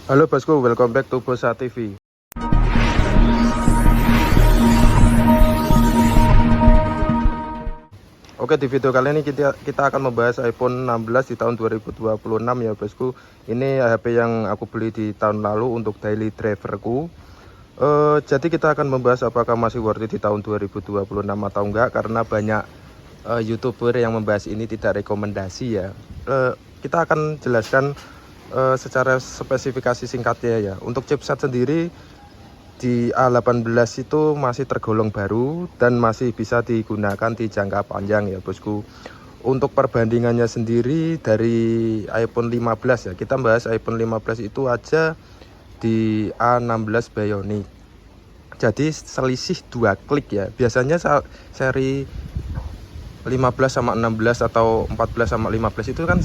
Halo bosku, welcome back to Bosa TV. Oke, di video kali ini kita akan membahas iPhone 16 di tahun 2026 ya bosku. Ini HP yang aku beli di tahun lalu untuk daily driverku. Jadi kita akan membahas apakah masih worth it di tahun 2026 atau enggak, karena banyak YouTuber yang membahas ini tidak rekomendasi ya. Kita akan jelaskan secara spesifikasi singkatnya ya. Untuk chipset sendiri di A18 itu masih tergolong baru dan masih bisa digunakan di jangka panjang ya bosku. Untuk perbandingannya sendiri dari iPhone 15 ya, kita bahas iPhone 15 itu aja di A16 Bionic. Jadi selisih 2 klik ya. Biasanya seri 15 sama 16 atau 14 sama 15 itu kan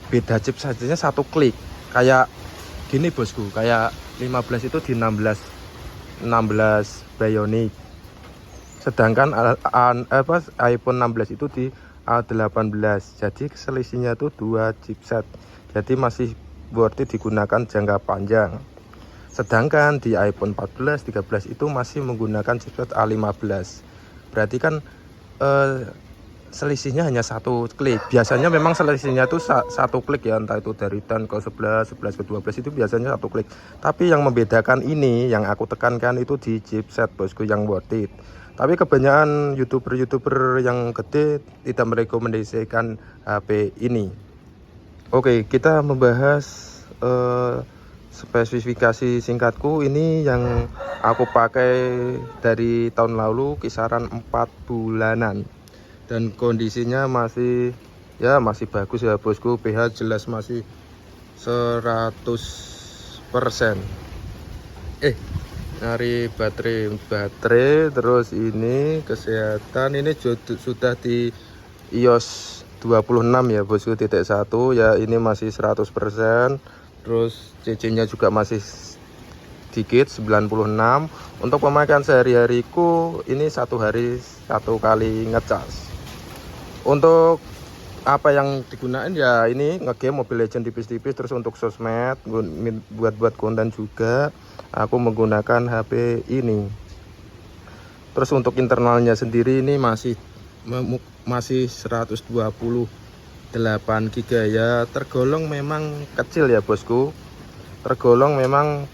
beda chip saja 1 klik. Kayak gini bosku, kayak 15 itu di 16 Bionic, sedangkan iPhone 16 itu di A18. Jadi selisihnya itu 2 chipset, jadi masih worth it digunakan jangka panjang. Sedangkan di iPhone 14, 13 itu masih menggunakan chipset A15. Berarti kan selisihnya hanya 1 klik. Biasanya memang selisihnya itu 1 klik ya, entah itu dari 10 ke 11, 11 ke 12 itu biasanya 1 klik. Tapi yang membedakan ini, yang aku tekankan itu di chipset bosku, yang worth it. Tapi kebanyakan YouTuber yang gede tidak merekomendasikan HP ini. Oke, kita membahas spesifikasi singkatku. Ini yang aku pakai dari tahun lalu, kisaran 4 bulanan. Dan kondisinya masih bagus ya bosku. pH jelas masih 100%. Nyari baterai, terus ini kesehatan, ini sudah di iOS 26 ya bosku, titik 1 ya, ini masih 100%. Terus CC nya juga masih sedikit, 96. Untuk pemakaian sehari-hariku ini 1 hari 1 kali ngecas. Untuk apa yang digunakan ya, ini ngegame Mobile Legends tipis-tipis. Terus untuk sosmed, buat konten juga aku menggunakan HP ini. Terus untuk internalnya sendiri ini masih 128 GB ya, tergolong memang kecil ya bosku, tergolong memang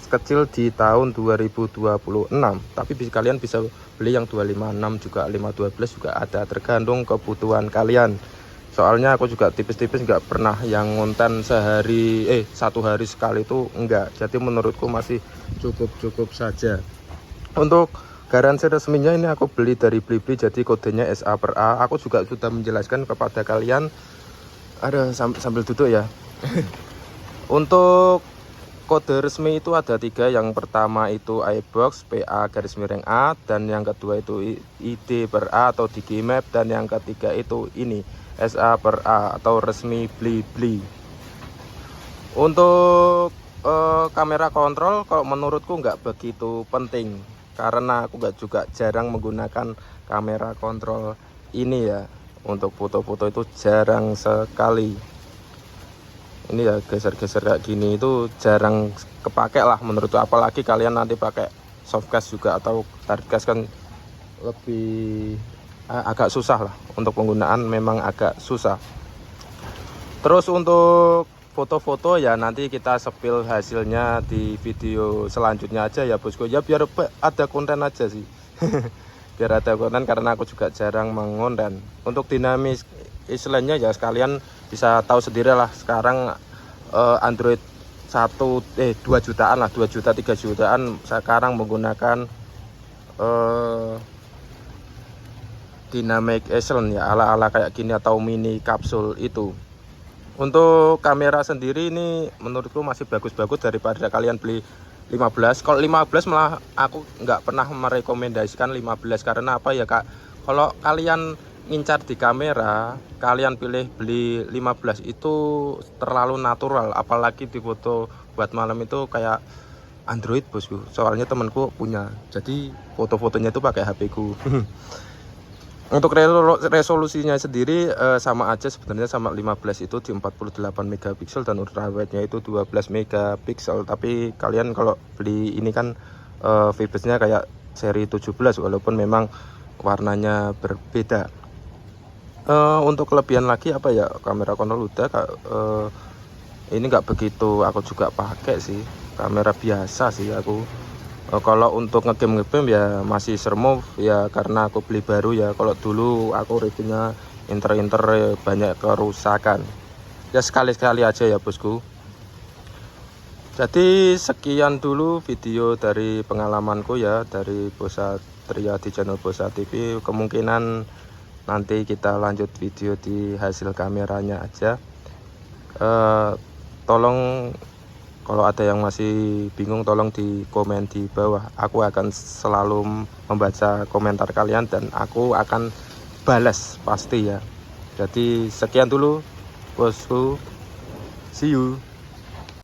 kecil di tahun 2026. Tapi kalian bisa beli yang 256 juga, 512 juga ada, tergantung kebutuhan kalian. Soalnya aku juga tipis-tipis, nggak pernah yang ngonten 1 hari sekali itu enggak. Jadi menurutku masih cukup saja. Untuk garansi resminya ini aku beli dari Blibli, jadi kodenya SA/A. Aku juga sudah menjelaskan kepada kalian. Ada sambil duduk ya. Untuk kode resmi itu ada 3. Yang pertama itu iBox PA_A, dan yang kedua itu ID/A atau Digimap, dan yang ketiga itu ini SA/A atau resmi Blibli. Untuk kamera kontrol kalau menurutku nggak begitu penting, karena aku juga jarang menggunakan kamera kontrol ini ya. Untuk foto-foto itu jarang sekali. Ini ya geser-geser kayak gini itu jarang kepake lah menurutku, apalagi kalian nanti pakai softcase juga atau hardcase kan lebih agak susah lah. Untuk penggunaan memang agak susah. Terus untuk foto-foto ya nanti kita spill hasilnya di video selanjutnya aja ya bosku ya, biar ada konten aja sih. Biar ada konten, karena aku juga jarang mengonten. Untuk dinamis istilahnya ya, sekalian bisa tahu sendiri lah sekarang Android 2 jutaan lah, 2 juta 3 jutaan sekarang menggunakan dynamic island ya, ala-ala kayak gini atau mini kapsul itu. Untuk kamera sendiri ini menurutku masih bagus-bagus daripada kalian beli 15. Kalau 15 malah aku nggak pernah merekomendasikan 15, karena apa ya kak, kalau kalian ngincar di kamera, kalian beli 15 itu terlalu natural, apalagi di foto buat malam itu kayak Android bosku. Soalnya temanku punya, jadi foto-fotonya itu pakai HP ku. Untuk resolusinya sendiri sama aja sebenarnya sama 15 itu di 48 megapiksel dan ultrawide-nya itu 12 megapiksel. Tapi kalian kalau beli ini kan Vibes-nya kayak seri 17 walaupun memang warnanya berbeda. Untuk kelebihan lagi apa ya, kamera Control udah ini nggak begitu aku juga pakai sih, kamera biasa sih aku. Kalau untuk ngegame ya masih sermov ya karena aku beli baru ya. Kalau dulu aku reviewnya inter banyak kerusakan ya, sekali-sekali aja ya bosku. Jadi sekian dulu video dari pengalamanku ya dari Bosatria di channel Bosat TV. Kemungkinan nanti kita lanjut video di hasil kameranya aja. Tolong kalau ada yang masih bingung tolong di komen di bawah. Aku akan selalu membaca komentar kalian dan aku akan balas pasti ya. Jadi sekian dulu bosku, see you.